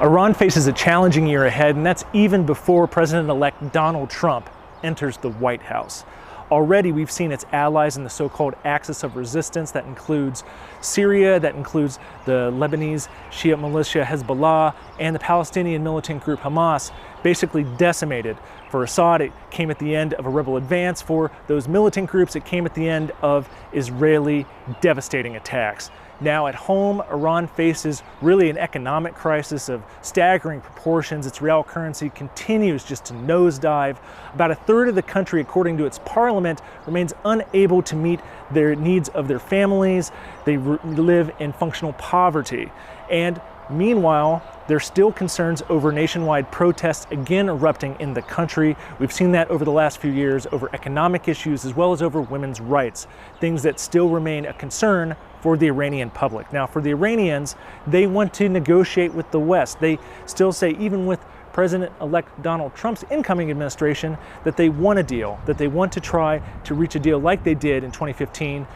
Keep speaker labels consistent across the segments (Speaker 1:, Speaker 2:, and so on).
Speaker 1: Iran faces a challenging year ahead, and that's even before President-elect Donald Trump enters the White House. Already we've seen its allies in the so-called axis of resistance. That includes Syria, that includes the Lebanese Shiite militia Hezbollah, and the Palestinian militant group Hamas, basically decimated. For Assad, it came at the end of a rebel advance. For those militant groups, it came at the end of Israeli devastating attacks. Now at home, Iran faces really an economic crisis of staggering proportions. Its real currency continues just to nosedive. About a third of the country, according to its parliament, remains unable to meet their needs of their families. They live in functional poverty. And meanwhile, there's still concerns over nationwide protests again erupting in the country. We've seen that over the last few years over economic issues as well as over women's rights, things that still remain a concern for the Iranian public. Now, for the Iranians, they want to negotiate with the West. They still say, even with President-elect Donald Trump's incoming administration, that they want a deal, that they want to try to reach a deal like they did in 2015,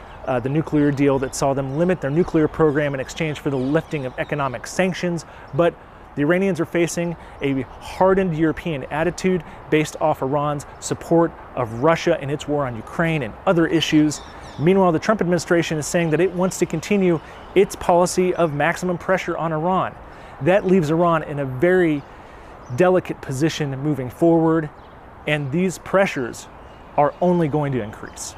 Speaker 1: the nuclear deal that saw them limit their nuclear program in exchange for the lifting of economic sanctions. But the Iranians are facing a hardened European attitude based off Iran's support of Russia in its war on Ukraine and other issues. Meanwhile, the Trump administration is saying that it wants to continue its policy of maximum pressure on Iran. That leaves Iran in a very delicate position moving forward, and these pressures are only going to increase.